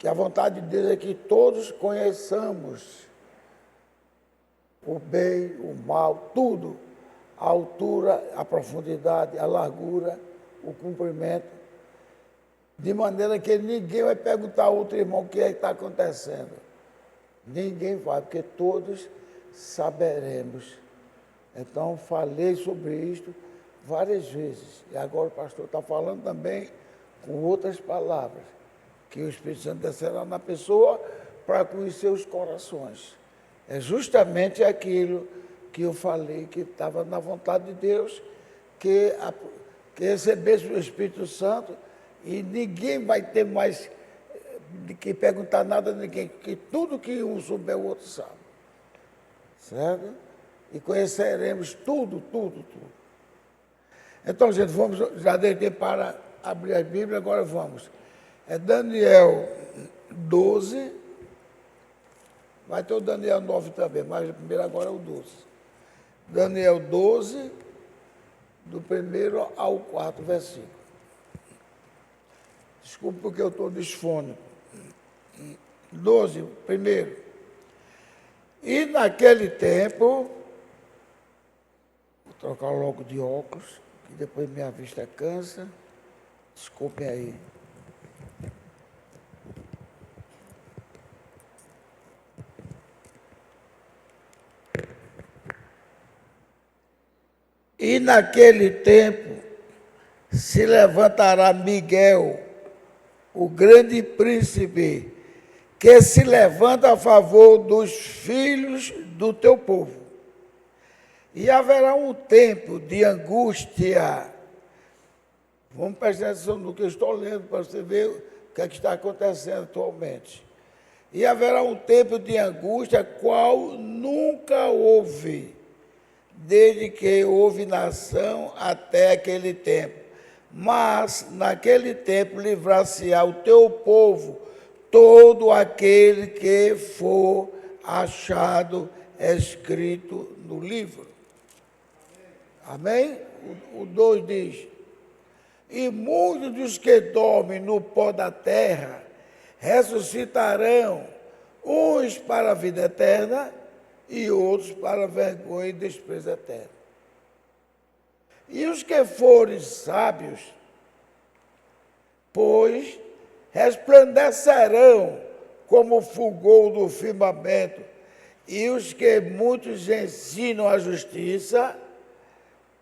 que a vontade de Deus é que todos conheçamos o bem, o mal, tudo, a altura, a profundidade, a largura, o comprimento, de maneira que ninguém vai perguntar ao outro irmão o que é que está acontecendo. Ninguém vai, porque todos saberemos. Então, falei sobre isto várias vezes. E agora o pastor está falando também com outras palavras, que o Espírito Santo descerá na pessoa para conhecer os corações. É justamente aquilo que eu falei, que estava na vontade de Deus, que recebesse o Espírito Santo e ninguém vai ter mais de que perguntar nada a ninguém, que tudo que um souber, o outro sabe. Certo? E conheceremos tudo. Então, gente, vamos, já dei tempo para abrir a Bíblia, agora vamos. É Daniel 12, vai ter o Daniel 9 também, mas o primeiro agora é o 12. Daniel 12, do 1º ao 4º versículo. Desculpe porque eu estou disfônico. 12, primeiro. E naquele tempo, vou trocar logo de óculos, que depois minha vista cansa. Desculpem aí. E naquele tempo se levantará Miguel, o grande príncipe, que se levanta a favor dos filhos do teu povo. E haverá um tempo de angústia. Vamos prestar atenção no que eu estou lendo, para você ver o que é que está acontecendo atualmente. E haverá um tempo de angústia, qual nunca houve, desde que houve nação até aquele tempo. Mas, naquele tempo, livrar-se-á o teu povo, todo aquele que for achado escrito no livro. Amém? O 2 diz: e muitos dos que dormem no pó da terra ressuscitarão, uns para a vida eterna e outros para a vergonha e desprezo eterno. E os que forem sábios, pois resplandecerão como o fulgor do firmamento, e os que muitos ensinam a justiça,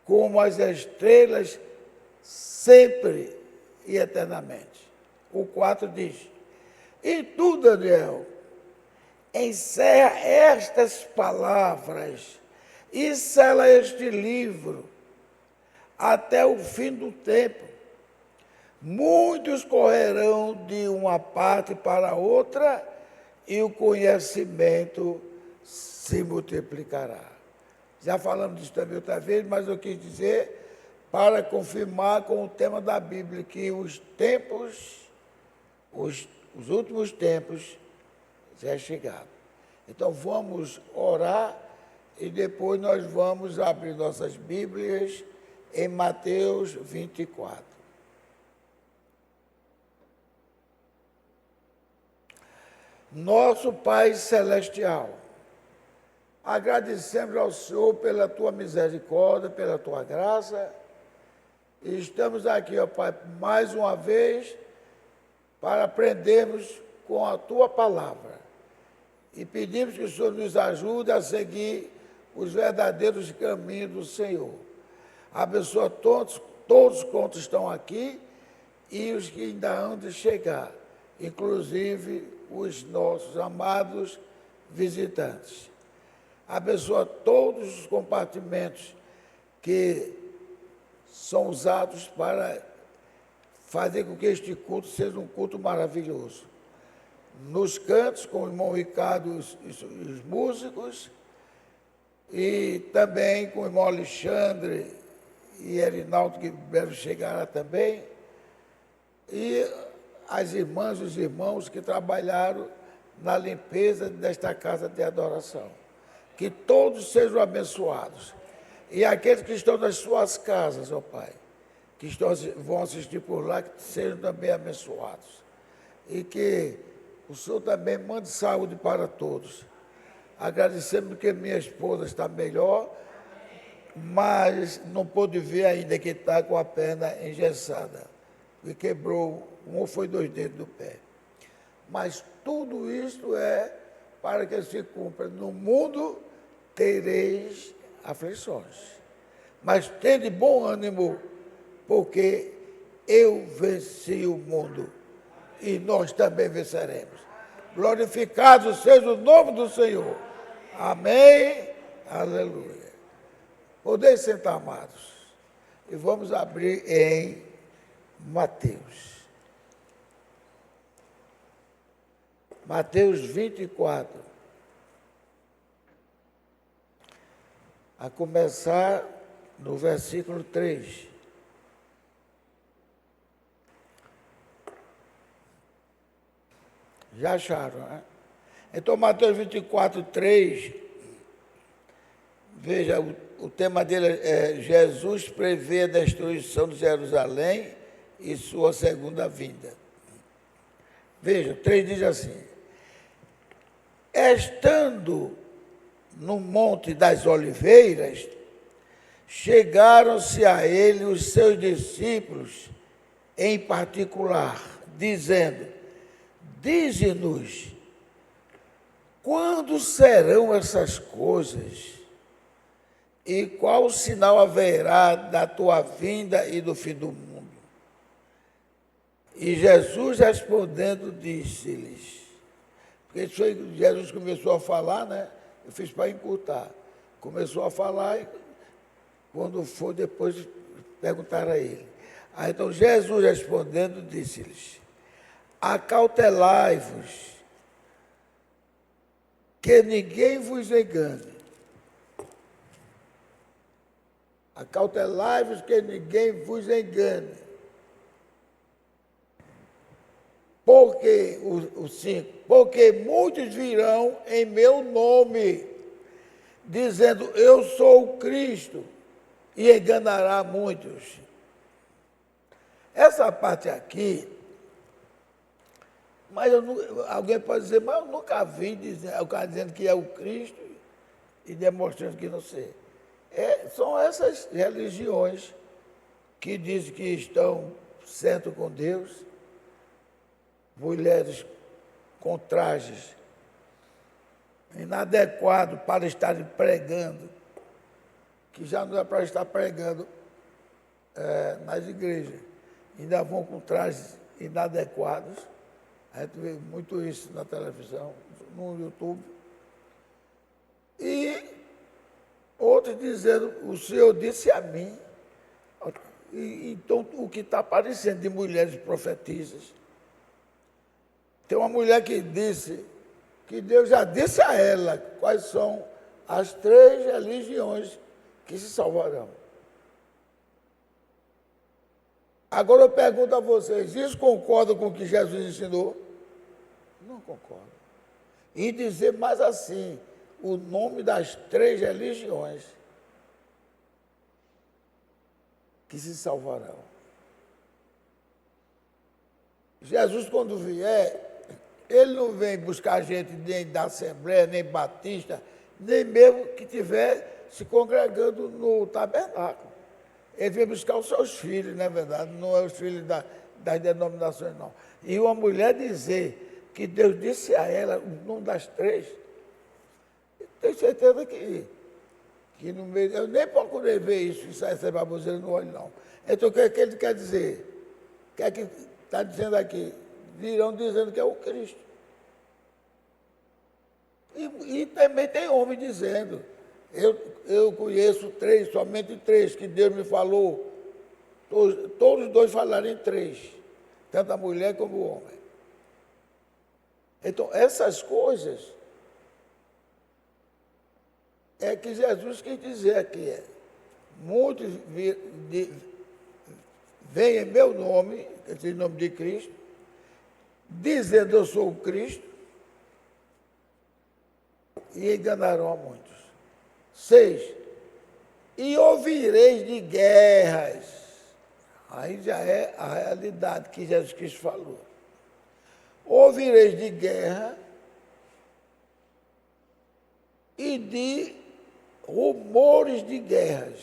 como as estrelas, sempre e eternamente. O 4 diz: e tu, Daniel, encerra estas palavras e sela este livro até o fim do tempo. Muitos correrão de uma parte para outra e o conhecimento se multiplicará. Já falamos disso também outra vez, mas eu quis dizer para confirmar com o tema da Bíblia que os tempos, os últimos tempos já chegaram. Então vamos orar e depois nós vamos abrir nossas Bíblias em Mateus 24. Nosso Pai Celestial, agradecemos ao Senhor pela Tua misericórdia, pela Tua graça, e estamos aqui, ó Pai, mais uma vez, para aprendermos com a Tua palavra. E pedimos que o Senhor nos ajude a seguir os verdadeiros caminhos do Senhor. Abençoa todos quantos estão aqui e os que ainda hão de chegar, inclusive os nossos amados visitantes. Abençoa todos os compartimentos que são usados para fazer com que este culto seja um culto maravilhoso. Nos cantos, com o irmão Ricardo e os músicos, e também com o irmão Alexandre e Erinaldo, que breve chegará também, e as irmãs e os irmãos que trabalharam na limpeza desta casa de adoração. Que todos sejam abençoados. E aqueles que estão nas suas casas, ó Pai, vão assistir por lá, que sejam também abençoados. E que O Senhor também mande saúde para todos. Agradecemos que minha esposa está melhor, mas não pôde ver ainda que está com a perna engessada, que quebrou um ou foi 2 dedos do pé. Mas tudo isto é para que se cumpra. No mundo tereis aflições, mas tende bom ânimo, porque eu venci o mundo e nós também venceremos. Glorificado seja o nome do Senhor. Amém. Aleluia. Podeis sentar, amados. E vamos abrir em Mateus. Mateus 24. A começar no versículo 3. Já acharam, né? Então, Mateus 24, 3, veja, o tema dele é Jesus prevê a destruição de Jerusalém e sua segunda vinda. Veja, 3 diz assim: estando no Monte das Oliveiras, chegaram-se a ele os seus discípulos em particular, dizendo: dize-nos, quando serão essas coisas? E qual sinal haverá da tua vinda e do fim do mundo? E Jesus respondendo disse-lhes, porque isso aí, Jesus começou a falar, né? Eu fiz para encurtar. Começou a falar e quando for depois perguntaram a ele. Aí, então Jesus respondendo disse-lhes: acautelai-vos, que ninguém vos engane. Acautelai-vos, que ninguém vos engane. Porque, o 5, porque muitos virão em meu nome, dizendo, eu sou o Cristo, e enganará muitos. Essa parte aqui, mas alguém pode dizer, mas eu nunca vi o cara dizendo que é o Cristo e demonstrando que não sei. São essas religiões que dizem que estão certo com Deus, mulheres com trajes inadequados para estarem pregando, que já não é para estar pregando nas igrejas, ainda vão com trajes inadequados. A gente vê muito isso na televisão, no YouTube. E outros dizendo, o Senhor disse a mim. Então, o que está aparecendo de mulheres profetisas. Tem uma mulher que disse que Deus já disse a ela quais são as 3 religiões que se salvarão. Agora eu pergunto a vocês, isso concordam com o que Jesus ensinou? Não concordam. E dizer mais assim, o nome das 3 religiões que se salvarão. Jesus, quando vier, ele não vem buscar gente nem da Assembleia, nem Batista, nem mesmo que estiver se congregando no tabernáculo. Ele vem buscar os seus filhos, não é verdade? Não é os filhos das denominações, não. E uma mulher dizer que Deus disse a ela o nome das 3, tenho certeza que no meio... Eu nem procurei ver isso essa baboseira no olho, não. Então, o que ele quer dizer? O que é que está dizendo aqui? Virão dizendo que é o Cristo. E também tem homem dizendo, eu conheço 3, somente 3, que Deus me falou. Todos os 2 falaram em 3, tanto a mulher como o homem. Então, essas coisas é que Jesus quis dizer aqui. Muitos vêm em meu nome, em nome de Cristo, dizendo eu sou o Cristo, e enganarão a muitos. 6, e ouvireis de guerras. Aí já é a realidade que Jesus Cristo falou. ouvireis de guerra e de rumores de guerras.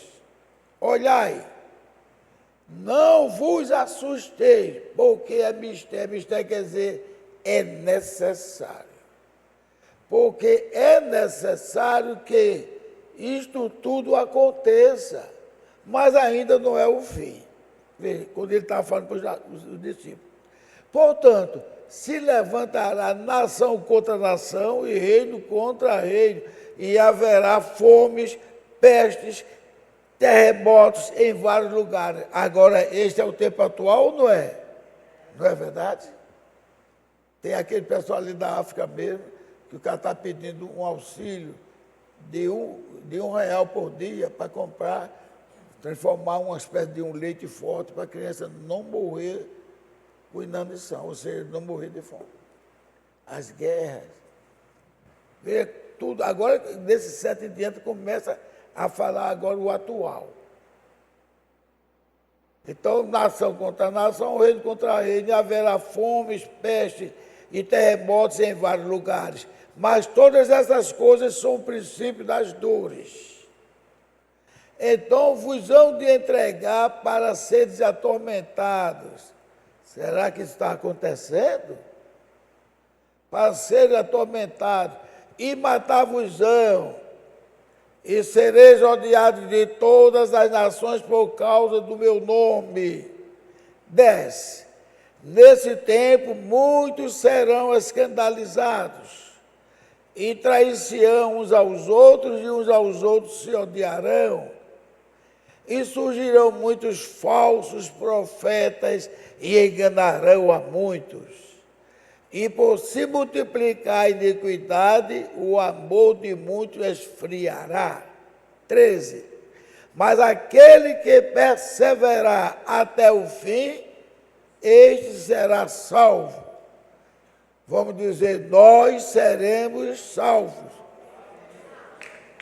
Olhai, não vos assusteis, porque é mistério. Mistério quer dizer, é necessário. Porque é necessário que isto tudo aconteça, mas ainda não é o fim. Veja, quando ele estava falando para os discípulos. Portanto, se levantará nação contra nação e reino contra reino, e haverá fomes, pestes, terremotos em vários lugares. Agora, este é o tempo atual ou não é? Não é verdade? Tem aquele pessoal ali da África mesmo, que o cara está pedindo um auxílio de um real por dia para comprar, transformar uma espécie de um leite forte para a criança não morrer com inanição, ou seja, não morrer de fome. As guerras, vê tudo. Agora, desses 7 em diante, começa a falar agora o atual. Então, nação contra nação, reino contra reino, e haverá fomes, pestes e terremotos em vários lugares. Mas todas essas coisas são o princípio das dores. Então vos hão de entregar para seres atormentados. Será que isso está acontecendo? Para serem atormentados. E matar-vos-ão. E sereis odiados de todas as nações por causa do meu nome. 10. Nesse tempo muitos serão escandalizados. E trair-se-ão uns aos outros, e uns aos outros se odiarão. E surgirão muitos falsos profetas, e enganarão a muitos. E por se multiplicar a iniquidade, o amor de muitos esfriará. 13. Mas aquele que perseverar até o fim, este será salvo. Vamos dizer, nós seremos salvos,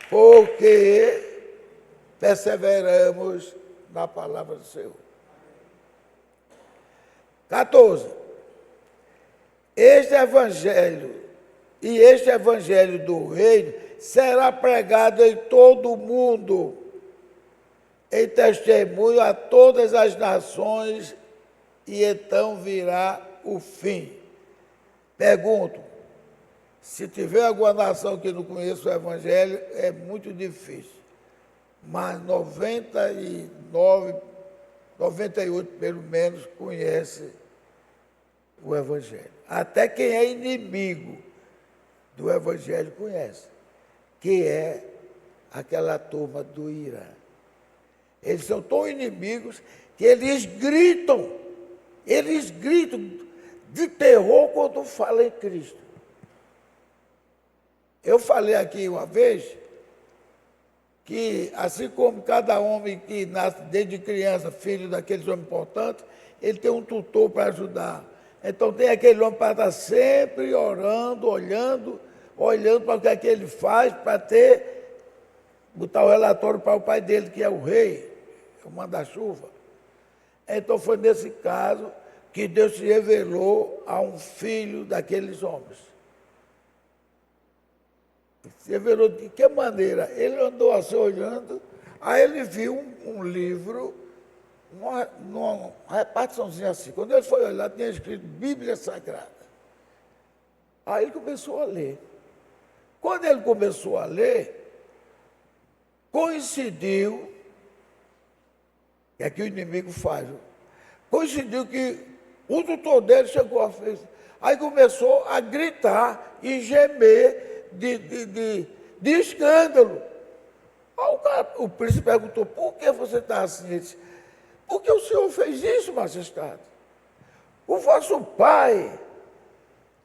porque perseveramos na palavra do Senhor. 14. Este evangelho do reino será pregado em todo o mundo, em testemunho a todas as nações, e então virá o fim. Pergunto, se tiver alguma nação que não conheça o Evangelho, é muito difícil. Mas 99, 98 pelo menos conhece o Evangelho. Até quem é inimigo do Evangelho conhece, que é aquela turma do Irã. Eles são tão inimigos que eles gritam de terror quando falam em Cristo. Eu falei aqui uma vez que, assim como cada homem que nasce desde criança, filho daqueles homens importantes, ele tem um tutor para ajudar. Então tem aquele homem para estar sempre orando, olhando para o que é que ele faz, para botar o relatório para o pai dele, que é o rei, o manda-chuva. Então foi nesse caso que Deus se revelou a um filho daqueles homens. Se revelou de que maneira? Ele andou assim olhando, aí ele viu um livro, numa repartiçãozinha assim. Quando ele foi olhar, tinha escrito Bíblia Sagrada. Aí ele começou a ler. Quando ele começou a ler, coincidiu, que é que o inimigo faz, coincidiu que o tutor dele chegou à frente. Aí começou a gritar e gemer de escândalo. Aí o príncipe perguntou, por que você está assim? Ele disse, porque o senhor fez isso, majestade. O vosso pai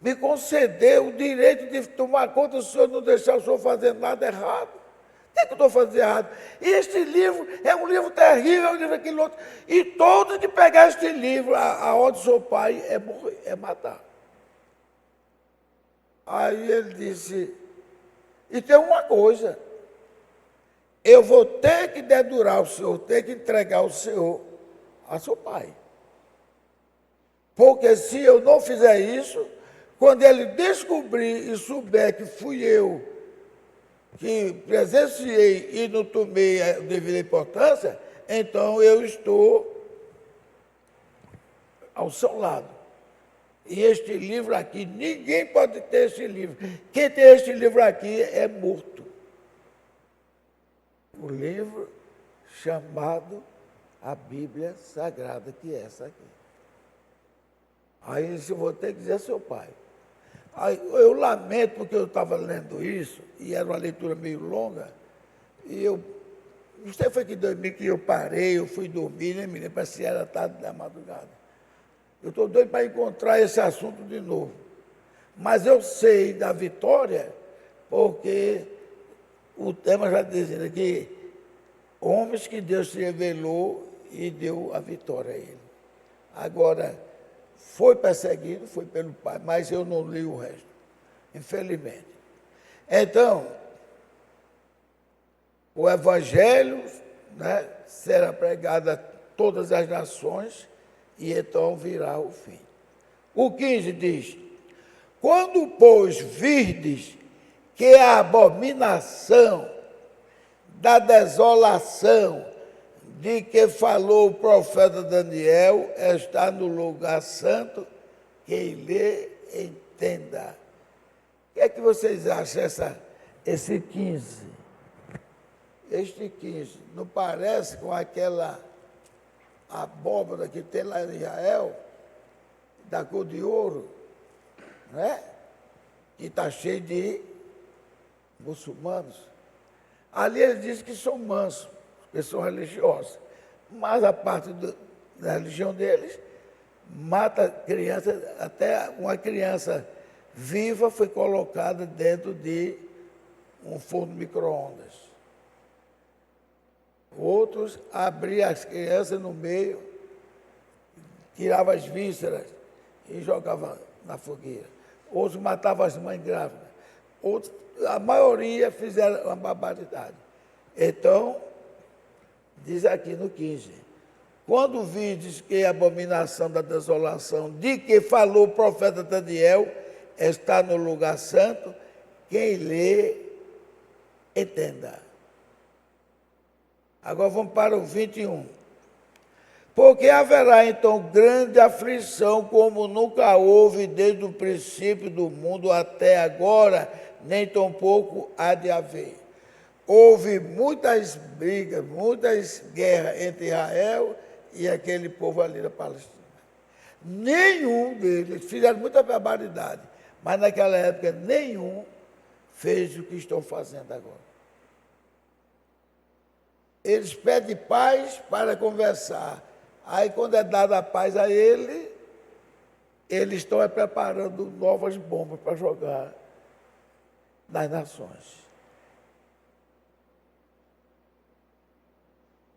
me concedeu o direito de tomar conta do senhor, não deixar o senhor fazer nada errado. O que é que eu estou fazendo errado? E este livro é um livro terrível, é um livro aquele outro. E todos que pegar este livro, a ordem do seu pai é morrer, é matar. Aí ele disse, e tem uma coisa, eu vou ter que dedurar o senhor, ter que entregar o senhor a seu pai. Porque se eu não fizer isso, Quando ele descobrir e souber que fui eu que presenciei e não tomei a devida importância, então eu estou ao seu lado. E este livro aqui, ninguém pode ter este livro. Quem tem este livro aqui é morto. O livro chamado a Bíblia Sagrada, que é essa aqui. Aí eu vou ter que dizer ao seu pai. Aí, eu lamento porque eu estava lendo isso, e era uma leitura meio longa, e eu, não sei foi que dormi que eu parei, eu fui dormir, nem me lembro se era tarde da madrugada. Eu estou doido para encontrar esse assunto de novo. Mas eu sei da vitória, porque o tema já dizendo que homens que Deus se revelou e deu a vitória a ele. Agora, foi perseguido, foi pelo pai, mas eu não li o resto, infelizmente. Então, o evangelho, né, será pregado a todas as nações e então virá o fim. O 15 diz: quando, pois, virdes que a abominação da desolação de que falou o profeta Daniel está no lugar santo, quem lê, entenda. O que é que vocês acham esse 15? Este 15 não parece com aquela abóbora que tem lá em Israel, da cor de ouro, né? Que está cheio de muçulmanos. Ali ele diz que são mansos, que são religiosos, mas a parte da religião deles mata criança, até uma criança viva foi colocada dentro de um forno micro-ondas. Outros abriam as crianças no meio, tiravam as vísceras e jogavam na fogueira. Outros matavam as mães grávidas. Outros, a maioria fizeram uma barbaridade. Então, diz aqui no 15, quando vides que a abominação da desolação de que falou o profeta Daniel está no lugar santo, quem lê, entenda. Agora vamos para o 21. Porque haverá então grande aflição, como nunca houve desde o princípio do mundo até agora, nem tampouco há de haver. Houve muitas brigas, muitas guerras entre Israel e aquele povo ali da Palestina. Nenhum deles, fizeram muita barbaridade, mas naquela época nenhum fez o que estão fazendo agora. Eles pedem paz para conversar. Aí, quando é dada a paz a ele, eles estão preparando novas bombas para jogar nas nações.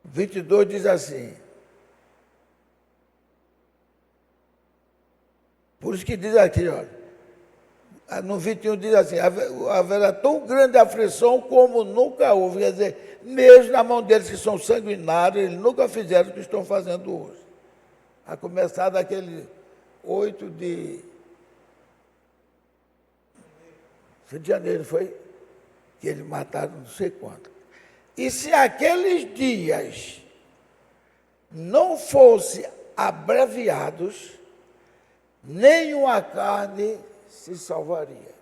22 diz assim. Por isso que diz aqui, olha. No 21 diz assim, haverá tão grande aflição como nunca houve. Quer dizer, mesmo na mão deles que são sanguinários, eles nunca fizeram o que estão fazendo hoje. A começar daquele 8 de janeiro, foi? Que eles mataram não sei quanto. E se aqueles dias não fossem abreviados, nenhuma carne se salvaria.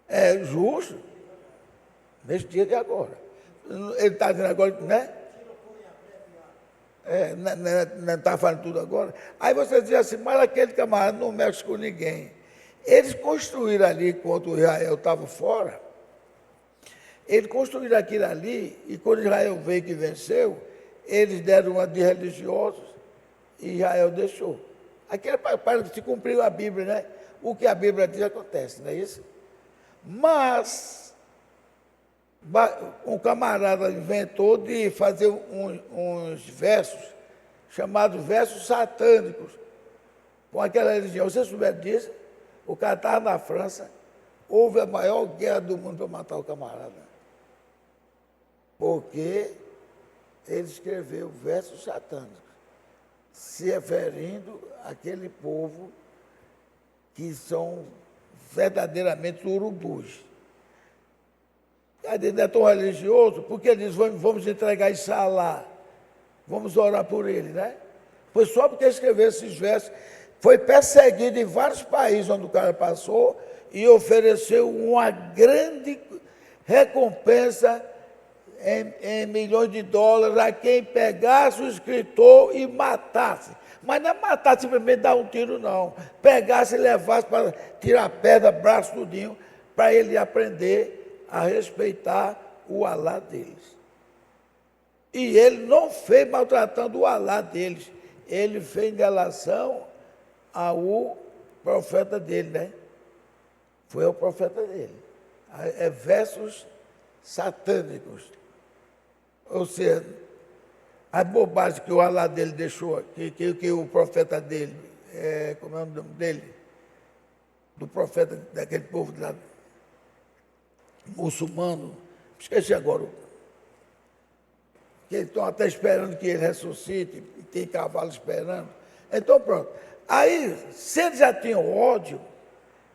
É justo. Nesse dia de agora. Ele está dizendo agora, né? Não está falando tudo agora. Aí você diz assim, mas aquele camarada não mexe com ninguém. Eles construíram ali, enquanto Israel estava fora, eles construíram aquilo ali, e quando Israel veio que venceu, eles deram uma de religiosos, e Israel deixou. Aquilo é para se cumprir a Bíblia, né? O que a Bíblia diz acontece, não é isso? Mas um camarada inventou de fazer uns versos, chamados versos satânicos, com aquela religião. Você souber disso? O cara estava na França, houve a maior guerra do mundo para matar o camarada. Porque ele escreveu versos satânicos. se referindo àquele povo que são verdadeiramente urubus. Ele não é tão religioso, porque ele diz, vamos entregar isso a Alá, vamos orar por ele, né? Foi só porque escreveu esses versos, foi perseguido em vários países onde o cara passou e ofereceu uma grande recompensa em milhões de dólares a quem pegasse o escritor e matasse. Mas não é matar simplesmente dar um tiro, não. Pegasse e levasse para tirar a pedra, braço, tudinho, para ele aprender a respeitar o Alá deles. E ele não fez maltratando o Alá deles. Ele fez em relação ao profeta dele, né? Foi o profeta dele. É versos satânicos. Ou seja, a bobagem que o Alá dele deixou, que o profeta dele, como é o nome dele? Do profeta daquele povo lá, muçulmano, esqueci agora, que estão até esperando que ele ressuscite, e tem cavalo esperando. Então pronto. Aí, se eles já tinham ódio,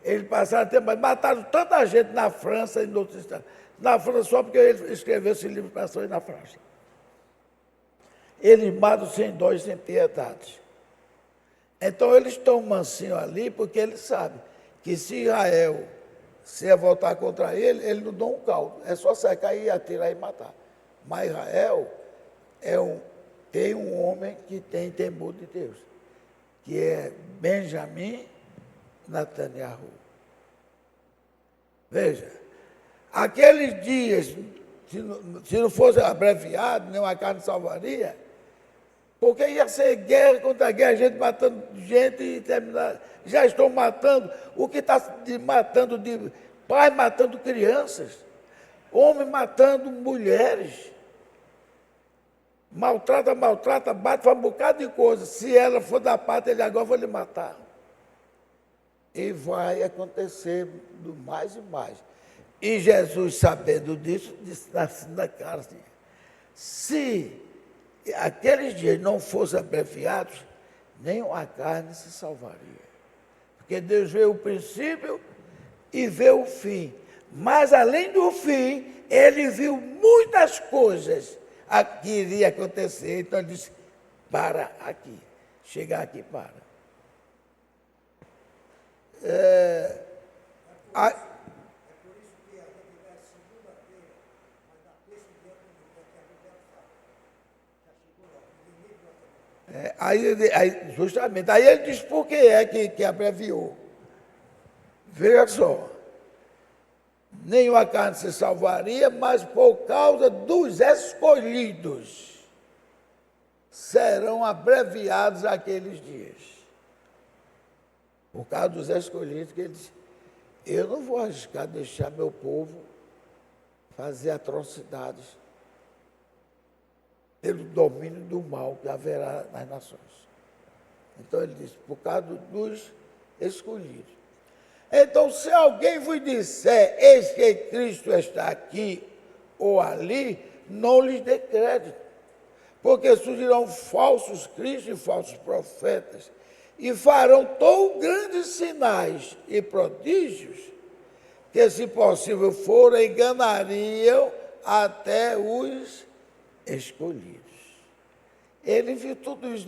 eles passaram a ter, mas mataram tanta gente na França e em outros estados. Na França só porque ele escreveu esse livro para sair na França. Eles matam sem dó e sem piedade. Então eles estão mansinhos ali porque eles sabem que se Israel se voltar contra ele, eles não dão um caldo. É só secar e atirar e matar. Mas Israel tem um homem que tem temor de Deus, que é Benjamim Netanyahu. Veja, aqueles dias, se não fosse abreviado, nenhuma carne salvaria, porque ia ser guerra contra guerra, gente matando gente e terminar. Já estão matando, o que está matando de pai matando crianças, homem matando mulheres. Maltrata, bate, faz um bocado de coisa. Se ela for da parte, ele agora vai lhe matar. E vai acontecer do mais e mais. E Jesus, sabendo disso, disse assim na cara assim, se aqueles dias não fossem abreviados, nem a carne se salvaria. Porque Deus vê o princípio e vê o fim. Mas além do fim, ele viu muitas coisas que iria acontecer. Então ele disse, para aqui. Chegar aqui, para. Justamente, aí ele diz por que é que abreviou. Veja só, nenhuma carne se salvaria, mas por causa dos escolhidos serão abreviados aqueles dias. Por causa dos escolhidos, que ele disse, eu não vou arriscar deixar meu povo fazer atrocidades pelo domínio do mal que haverá nas nações. Então ele disse, por causa dos escolhidos. Então, se alguém vos disser, eis que Cristo está aqui ou ali, não lhes dê crédito, porque surgirão falsos cristos e falsos profetas, e farão tão grandes sinais e prodígios, que, se possível for, enganariam até os escolhidos. Ele viu tudo isso.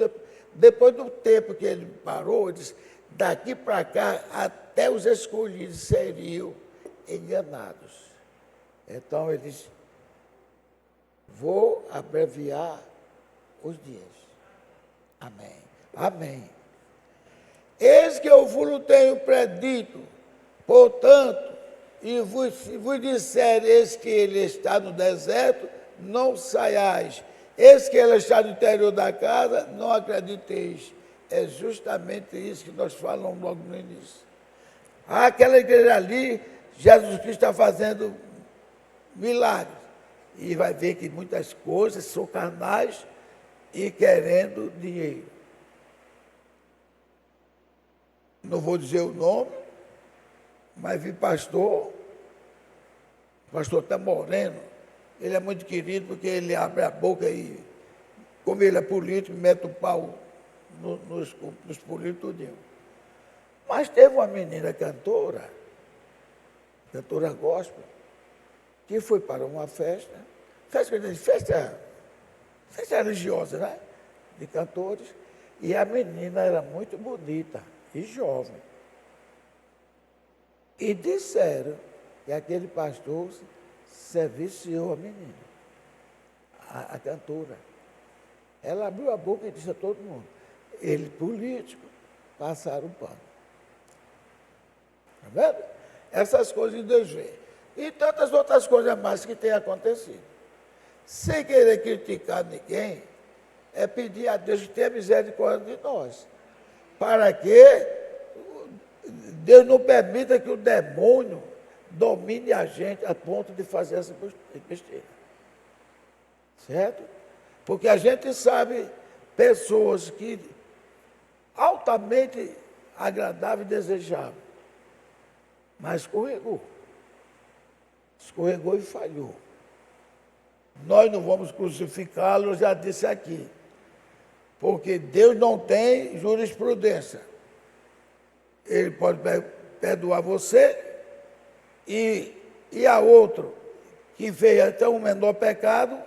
Depois do tempo que ele parou, ele disse, daqui para cá, até os escolhidos seriam enganados. Então ele disse, vou abreviar os dias. Amém. Amém. Eis que eu vos tenho predito, portanto, e vos disser, eis que ele está no deserto, não saiais. Eis que ele está no interior da casa, não acrediteis. É justamente isso que nós falamos logo no início. Aquela igreja ali, Jesus Cristo está fazendo milagres. E vai ver que muitas coisas são carnais e querendo dinheiro. Não vou dizer o nome, mas vi pastor está morrendo. Ele é muito querido porque ele abre a boca e, como ele é político, mete o pau nos políticos tudinho. Mas teve uma menina cantora gospel, que foi para uma festa religiosa, né? De cantores, e a menina era muito bonita e jovem. E disseram que aquele pastor se viciou a menina, a cantora. Ela abriu a boca e disse a todo mundo. Ele, político, passaram o pano. Está vendo? Essas coisas Deus vê. E tantas outras coisas mais que têm acontecido. Sem querer criticar ninguém, é pedir a Deus que tenha misericórdia de nós. Para que Deus não permita que o demônio domine a gente a ponto de fazer essa besteira. Certo? Porque a gente sabe pessoas que altamente agradável e desejável, mas escorregou e falhou. Nós não vamos crucificá-lo, eu já disse aqui, porque Deus não tem jurisprudência. Ele pode perdoar você e a outro que fez até um menor pecado,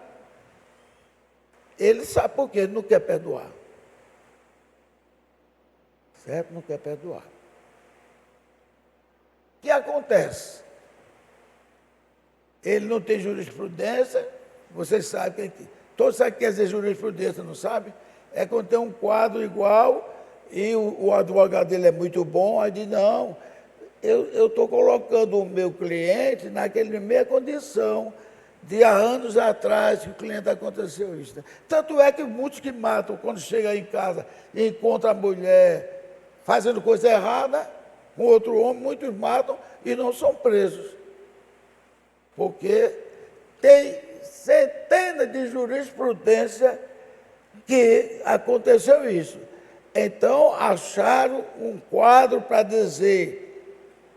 ele sabe por quê, ele não quer perdoar. Certo? Não quer perdoar. O que acontece? Ele não tem jurisprudência, vocês sabem, todos sabem o que quer dizer jurisprudência, não sabe? É quando tem um quadro igual e o advogado dele é muito bom, aí diz, não, eu estou colocando o meu cliente naquela mesma condição de há anos atrás que o cliente aconteceu isso. Tanto é que muitos que matam, quando chegam em casa e encontram a mulher fazendo coisa errada com outro homem, muitos matam e não são presos. Porque tem centenas de jurisprudência que aconteceu isso. Então, acharam um quadro para dizer,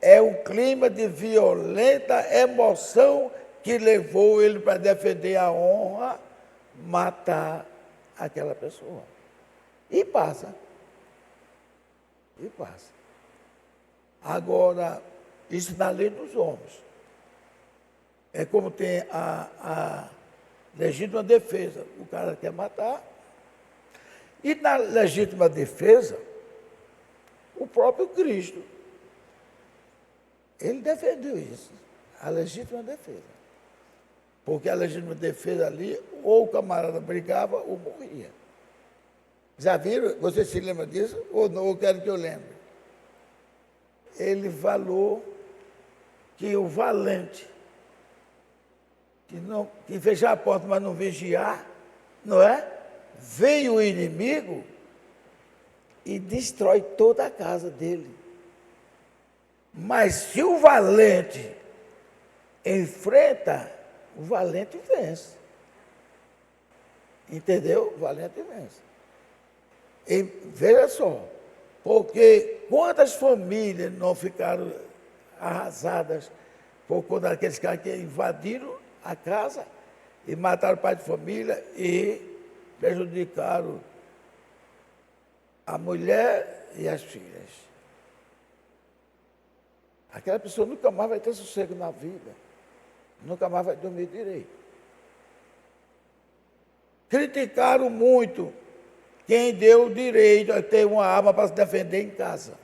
é um clima de violenta emoção que levou ele para defender a honra, matar aquela pessoa. E passa. E passa. Agora, isso na lei dos homens. É como tem a legítima defesa. O cara quer matar. E na legítima defesa, o próprio Cristo, ele defendeu isso, a legítima defesa. Porque a legítima defesa ali, ou o camarada brigava ou morria. Já viram? Você se lembra disso? Ou não? Ou quero que eu lembre? Ele falou que o valente, que fechar a porta, mas não vigiar, não é? Vem o inimigo e destrói toda a casa dele. Mas se o valente enfrenta, o valente vence. Entendeu? O valente vence. E veja só, porque quantas famílias não ficaram arrasadas por conta daqueles caras que invadiram a casa e mataram o pai de família e prejudicaram a mulher e as filhas. Aquela pessoa nunca mais vai ter sossego na vida. Nunca mais vai dormir direito. Criticaram muito quem deu o direito a ter uma arma para se defender em casa.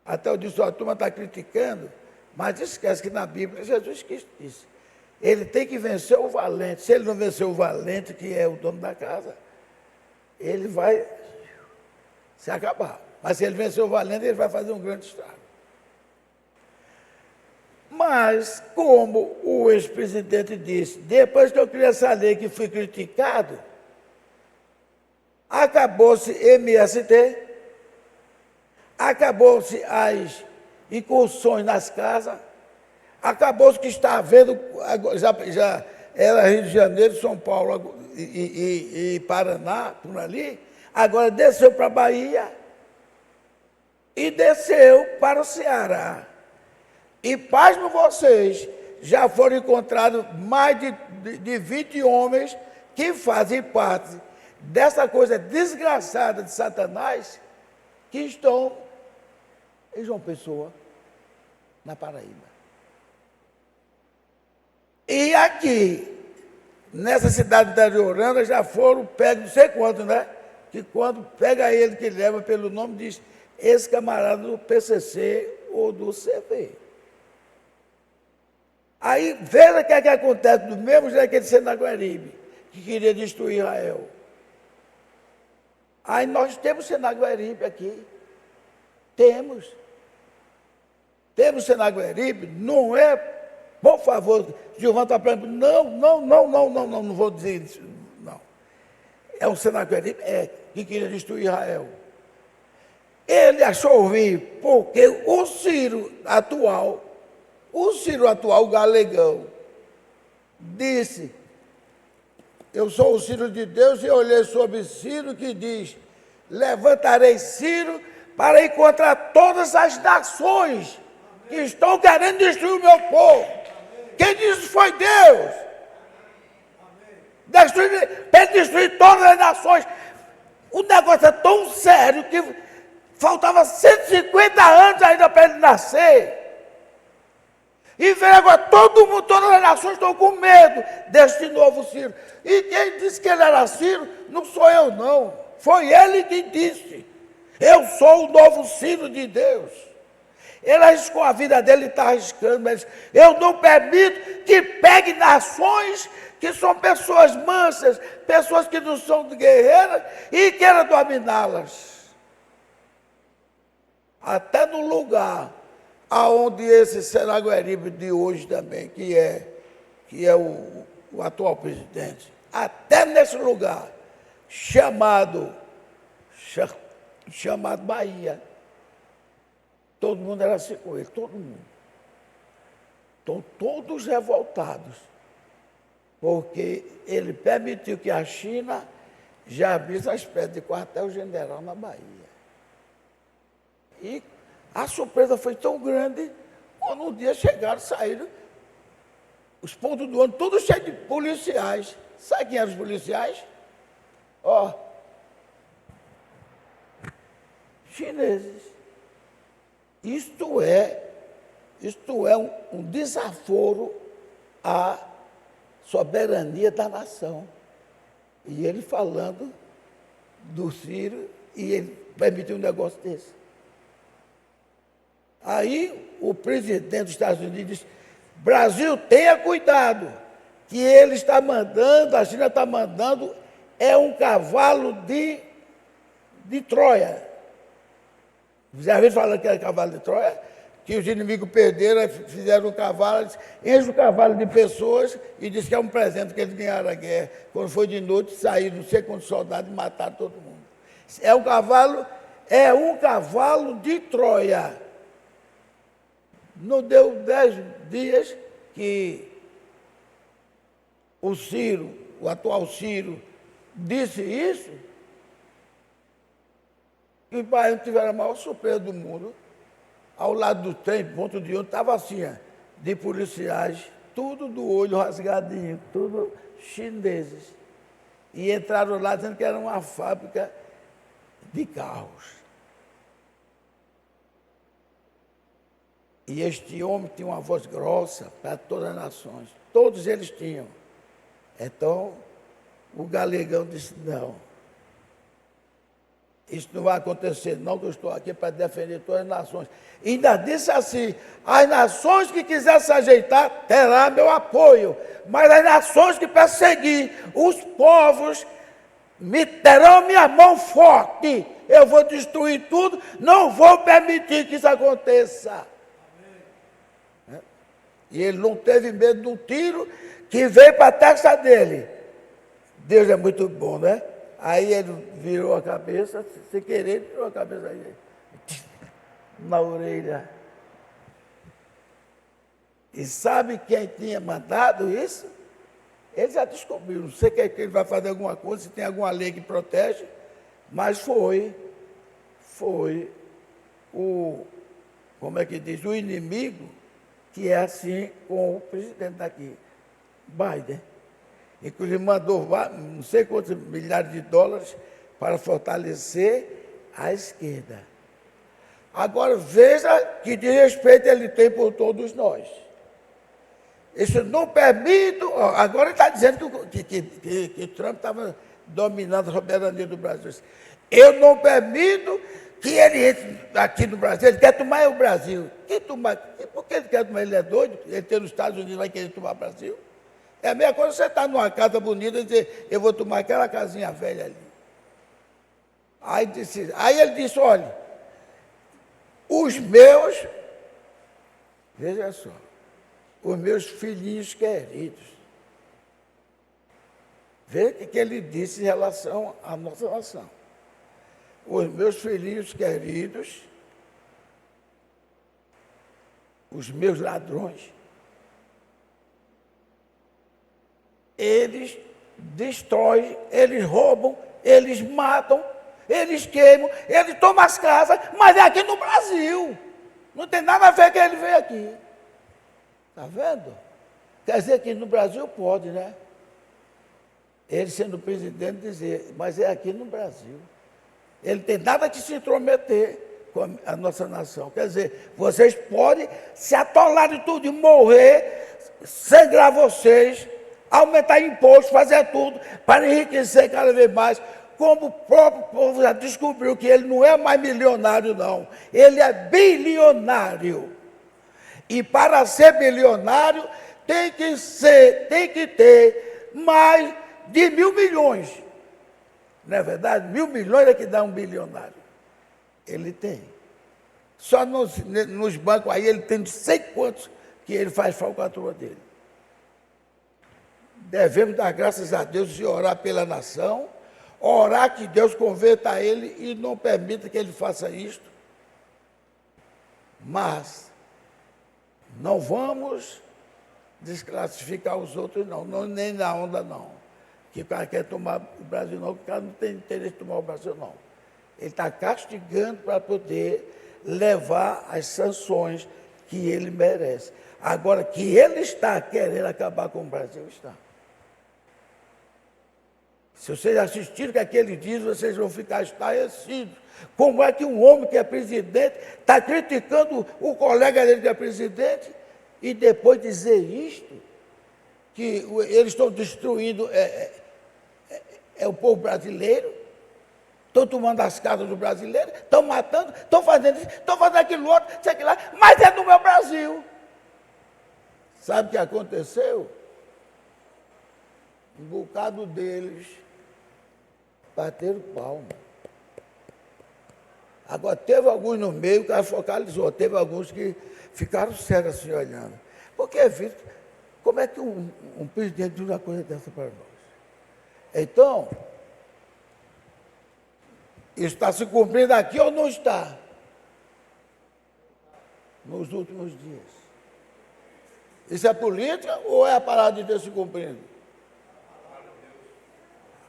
Até eu disse, a turma está criticando, mas esquece que na Bíblia Jesus Cristo disse. Ele tem que vencer o valente. Se ele não vencer o valente, que é o dono da casa, ele vai se acabar. Mas se ele vencer o valente, ele vai fazer um grande estrago. Mas, como o ex-presidente disse, depois que eu criei essa lei que fui criticado, acabou-se MST, acabou-se as incursões nas casas, acabou-se que está havendo, já era Rio de Janeiro, São Paulo e Paraná, por ali, agora desceu para a Bahia e desceu para o Ceará. E, pasmem vocês, já foram encontrados mais de 20 homens que fazem parte dessa coisa desgraçada de Satanás que estão em João Pessoa, na Paraíba. E aqui, nessa cidade interiorana, já foram pegos, não sei quantos, né? Que quando pega ele que leva pelo nome, diz, esse camarada do PCC ou do CV. Aí, veja o que é que acontece do mesmo jeito que ele Senaguaribe, que queria destruir Israel. Aí nós temos Senaguaribe aqui. Temos Senaguaribe, não é, por favor, Gilvan está falando, não vou dizer isso, não. É um Senaguaribe, que queria destruir Israel. Ele achou vir, porque o Ciro atual, o galegão, disse, eu sou o Ciro de Deus, e olhei sobre Ciro que diz, levantarei Ciro para ir contra todas as nações que estão querendo destruir o meu povo. Quem disse foi Deus. Para ele destruir todas as nações. O negócio é tão sério que faltava 150 anos ainda para ele nascer. E veja agora, todo mundo, todas as nações estão com medo deste novo Ciro. E quem disse que ele era Ciro, não sou eu não. Foi ele que disse. Eu sou o novo Ciro de Deus. Ele arriscou a vida dele e está arriscando, mas eu não permito que pegue nações que são pessoas mansas, pessoas que não são guerreiras e queira dominá-las. Até no lugar aonde esse Senaguaribe de hoje também, que é o atual presidente, até nesse lugar, chamado Bahia, todo mundo era assim com ele, todo mundo. Estão todos revoltados, porque ele permitiu que a China já abrisse uma espécie de quartel-general na Bahia. E a surpresa foi tão grande, quando um dia chegaram, saíram, os pontos do ônibus, tudo cheio de policiais. Sabe quem eram os policiais? Chineses. Isto é um desaforo à soberania da nação. E ele falando do Ciro, e ele permitiu um negócio desse. Aí o presidente dos Estados Unidos disse, Brasil, tenha cuidado, que ele está mandando, a China está mandando, é um cavalo de Troia. Já viram falando que era cavalo de Troia? Que os inimigos perderam, fizeram um cavalo, enche o cavalo de pessoas e diz que é um presente que eles ganharam a guerra. Quando foi de noite, saíram não sei quantos soldados e mataram todo mundo. É um cavalo de Troia. Não deu 10 dias que o Ciro, o atual Ciro, disse isso, e os baianos tiveram a maior surpresa do mundo. Ao lado do trem, ponto de ônibus, estava assim, de policiais, tudo do olho rasgadinho, tudo chineses. E entraram lá dizendo que era uma fábrica de carros. E este homem tinha uma voz grossa para todas as nações. Todos eles tinham. Então, o galegão disse, não. Isso não vai acontecer, não, que eu estou aqui para defender todas as nações. E ainda disse assim, as nações que quiserem se ajeitar, terá meu apoio. Mas as nações que perseguir os povos, me terão minha mão forte. Eu vou destruir tudo, não vou permitir que isso aconteça. E ele não teve medo do tiro que veio para a testa dele. Deus é muito bom, né? Aí ele virou a cabeça, sem querer, virou a cabeça aí, na orelha. E sabe quem tinha mandado isso? Ele já descobriu. Não sei que ele vai fazer alguma coisa, se tem alguma lei que protege, mas foi o, como é que diz, o inimigo, que é assim com o presidente daqui, Biden. Inclusive mandou não sei quantos milhares de dólares para fortalecer a esquerda. Agora veja que de respeito ele tem por todos nós. Isso não permite. Agora ele está dizendo que Trump estava dominando a soberania do Brasil. Eu não permito que ele entre aqui no Brasil. Ele quer tomar o Brasil. Por que ele quer tomar? Ele é doido? Ele tem nos Estados Unidos, vai querer tomar o Brasil? É a mesma coisa você estar numa casa bonita e dizer, eu vou tomar aquela casinha velha ali. Aí ele disse, olha, os meus, veja só, os meus filhinhos queridos. Veja o que ele disse em relação à nossa nação. Os meus filhinhos queridos, os meus ladrões, eles destroem, eles roubam, eles matam, eles queimam, eles tomam as casas, mas é aqui no Brasil. Não tem nada a ver que ele veio aqui. Está vendo? Quer dizer que no Brasil pode, né? Ele sendo presidente dizer, mas é aqui no Brasil. Ele tem nada que se intrometer com a nossa nação. Quer dizer, vocês podem se atolar de tudo e morrer, sangrar vocês, aumentar impostos, fazer tudo para enriquecer cada vez mais. Como o próprio povo já descobriu que ele não é mais milionário, não. Ele é bilionário. E para ser bilionário, tem que ter mais de 1.000 milhões. Não é verdade? 1.000 milhões é que dá um bilionário. Ele tem. Só nos bancos aí ele tem não sei quantos que ele faz falcatrua dele. Devemos dar graças a Deus e orar pela nação, orar que Deus converta ele e não permita que ele faça isto. Mas não vamos desclassificar os outros, não, nem na onda, não. Que o cara quer tomar o Brasil, não, que o cara não tem interesse em tomar o Brasil, não. Ele está castigando para poder levar as sanções que ele merece. Agora, que ele está querendo acabar com o Brasil, está. Se vocês assistirem o que aquele diz, vocês vão ficar estarrecidos. Como é que um homem que é presidente está criticando o colega dele que é presidente e depois dizer isto, que eles estão destruindo o povo brasileiro, estão tomando as casas do brasileiro, estão matando, estão fazendo isso, estão fazendo aquilo outro, isso aqui lá, mas é do meu Brasil. Sabe o que aconteceu? Um bocado deles bateram palma. Agora, teve alguns no meio que focalizou, teve alguns que ficaram sérios assim olhando. Porque, Vitor, como é que um presidente diz uma coisa dessa para nós? Então, está se cumprindo aqui ou não está? Nos últimos dias. Isso é política ou é a palavra de Deus se cumprindo?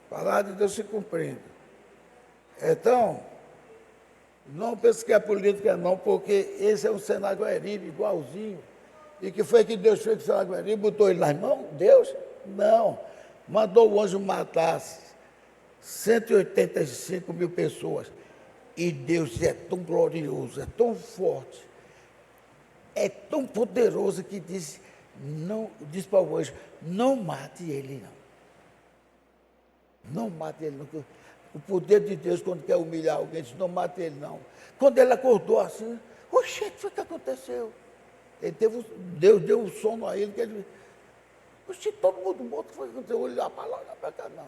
A palavra de Deus se cumprindo. Então, não pense que é política não, porque esse é um Senagueribe igualzinho. E que foi que Deus fez com o Senagueribe? Botou ele nas mãos? Deus? Não. Mandou o anjo matar 185 mil pessoas. E Deus é tão glorioso, é tão forte, é tão poderoso que diz para o anjo, não mate ele não. Não mate ele não. O poder de Deus, quando quer humilhar alguém, diz, não mate ele não. Quando ele acordou assim, oxe, o que foi que aconteceu? Deus deu um sono a ele, que ele, oxe, todo mundo morto, o que foi que aconteceu? Olhar para lá, olhar para cá, não.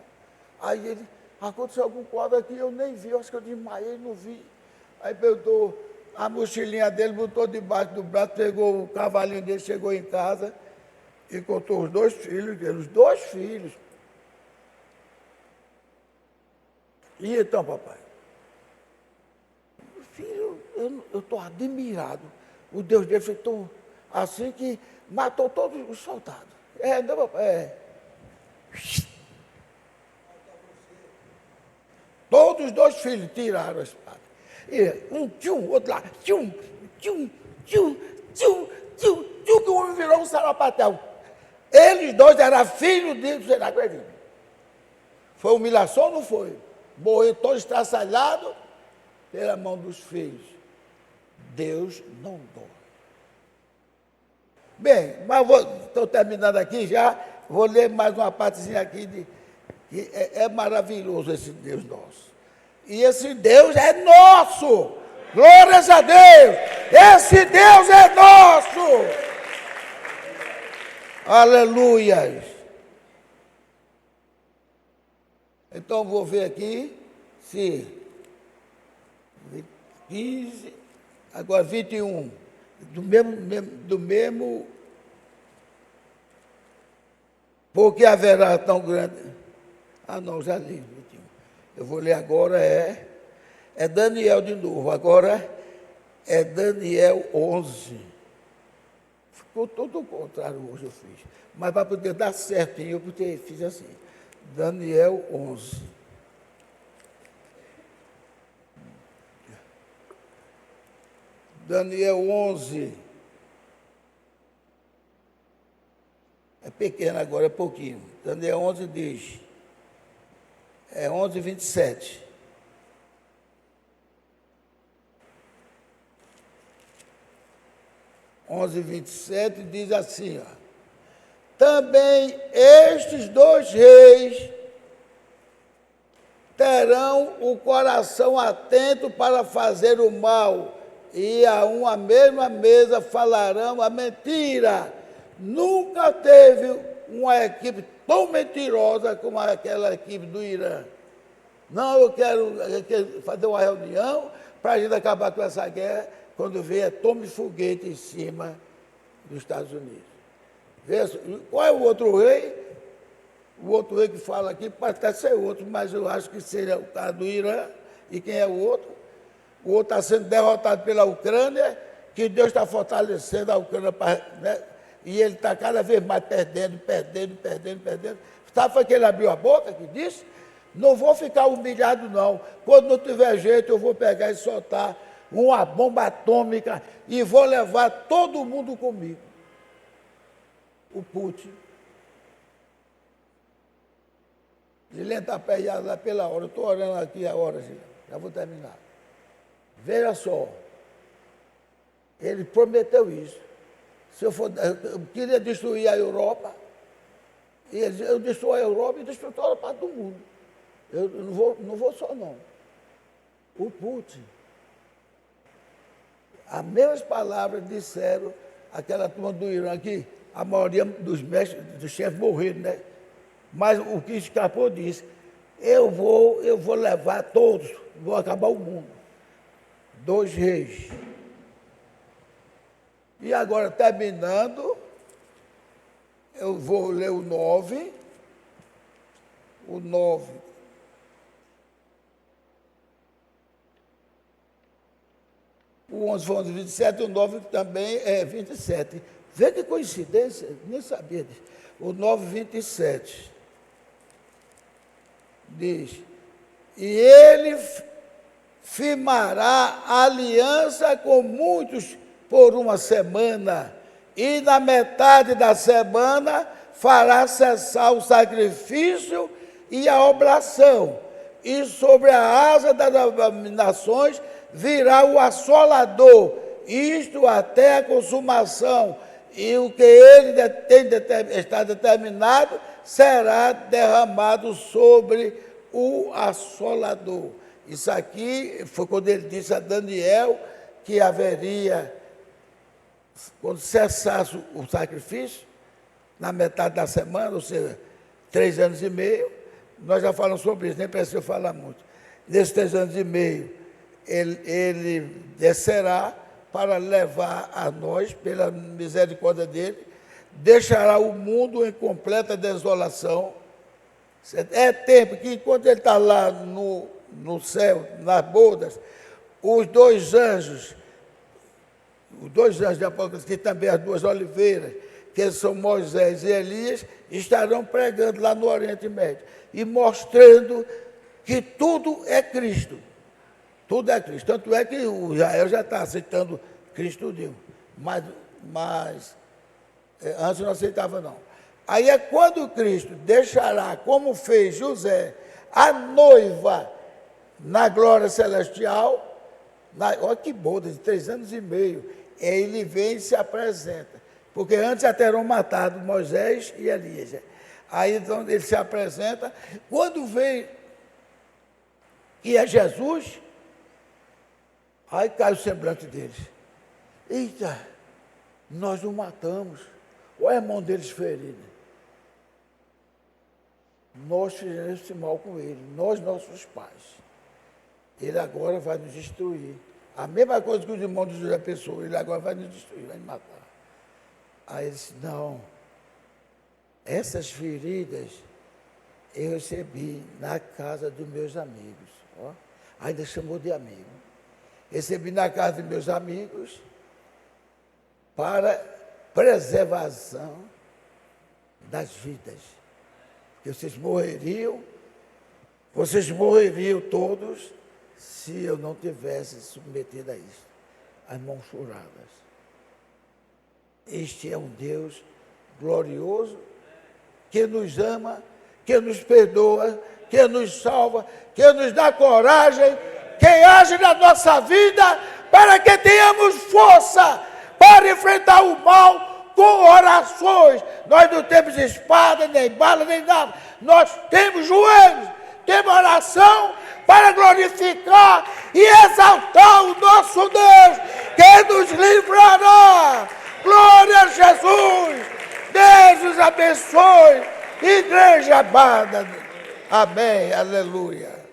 Aí ele, aconteceu algum quadro aqui, eu nem vi, eu acho que eu desmaiei, não vi. Aí pegou a mochilinha dele, botou debaixo do braço, pegou o cavalinho dele, chegou em casa, e contou os 2 filhos dele, os 2 filhos. E então, papai? Filho, eu estou admirado. O Deus dele foi tão assim que matou todos os soldados. Não, papai, Todos os 2 filhos tiraram a espada. E outro lá, que o homem virou um sarapatel. Eles dois eram filhos de Deus, você não acredita. Foi humilhação ou não foi? Morreu todo estraçalhado pela mão dos filhos. Deus não dói. Bem, mas estou terminando aqui já, vou ler mais uma partezinha aqui, que é maravilhoso esse Deus nosso. E esse Deus é nosso! Glórias a Deus! Esse Deus é nosso! Aleluia! Então vou ver aqui se 15, agora 21, do mesmo, porque haverá tão grande. Ah, não, já li 21. Eu vou ler agora, é Daniel de novo, agora é Daniel 11. Ficou todo o contrário hoje eu fiz, mas para poder dar certinho, eu fiz assim, Daniel 11. Daniel 11. É pequeno agora, é pouquinho. Daniel 11 diz, 11, 27. (11, 27) diz assim, ó. Também estes dois reis terão o coração atento para fazer o mal, e a uma mesma mesa falarão a mentira. Nunca teve uma equipe tão mentirosa como aquela equipe do Irã. Não, eu quero fazer uma reunião para a gente acabar com essa guerra, quando vier tome foguete em cima dos Estados Unidos. Qual é o outro rei? O outro rei que fala aqui pode até ser outro, mas eu acho que seria o cara do Irã. E quem é o outro? O outro está sendo derrotado pela Ucrânia, que Deus está fortalecendo a Ucrânia, né? E ele está cada vez mais perdendo. Sabe, foi que ele abriu a boca que disse? Não vou ficar humilhado, não. Quando não tiver jeito, eu vou pegar e soltar uma bomba atômica e vou levar todo mundo comigo. O Putin. Ele está aperreado lá pela hora. Eu estou orando aqui a hora, já vou terminar. Veja só. Ele prometeu isso. Se eu queria destruir a Europa, e ele disse, eu destruo a Europa e destruo toda a parte do mundo. Eu não vou só, não. O Putin. As mesmas palavras disseram aquela turma do Irã aqui, a maioria dos mestres, dos chefes morreram, né? Mas o que escapou disse, eu vou levar todos, vou acabar o mundo. 2 reis. E agora, terminando, eu vou ler o 9. O 9. O 11 foi 27, o 9 também é 27. Vê que coincidência, nem sabia disso. O 9, 27. Diz, e ele firmará aliança com muitos por uma semana, e na metade da semana fará cessar o sacrifício e a oblação, e sobre a asa das abominações virá o assolador, isto até a consumação, e o que ele está determinado será derramado sobre o assolador. Isso aqui foi quando ele disse a Daniel que haveria, quando cessasse o sacrifício, na metade da semana, ou seja, 3 anos e meio, nós já falamos sobre isso, nem precisa falar muito. Nesses 3 anos e meio, ele descerá para levar a nós, pela misericórdia dele, deixará o mundo em completa desolação. É tempo que, enquanto ele está lá no céu, nas bodas, os 2 anjos de Apocalipse, que também as 2 oliveiras, que são Moisés e Elias, estarão pregando lá no Oriente Médio e mostrando que tudo é Cristo. Tudo é Cristo. Tanto é que o Israel já está aceitando Cristo Deus. Mas antes não aceitava, não. Aí é quando Cristo deixará, como fez José, a noiva na glória celestial, olha que boda, de 3 anos e meio, ele vem e se apresenta. Porque antes já terão matado Moisés e Elias. Aí então ele se apresenta. Quando vem e é Jesus, aí cai o semblante deles. Eita, nós o matamos. Olha a mão deles ferida. Nós fizemos esse mal com ele, nós, nossos pais. Ele agora vai nos destruir. A mesma coisa que os irmãos de José Pessoa, ele agora vai nos destruir, vai nos matar. Aí ele disse, não, essas feridas eu recebi na casa dos meus amigos. Ó, ainda chamou de amigo. Recebi na casa dos meus amigos para preservação das vidas. Que vocês morreriam todos se eu não tivesse submetido a isso, as mãos furadas. Este é um Deus glorioso, que nos ama, que nos perdoa, que nos salva, que nos dá coragem, que age na nossa vida para que tenhamos força para enfrentar o mal com orações. Nós não temos espada, nem bala, nem nada. Nós temos joelhos, temos oração para glorificar e exaltar o nosso Deus, que nos livrará. Glória a Jesus. Deus os abençoe. Igreja amada. Amém. Aleluia.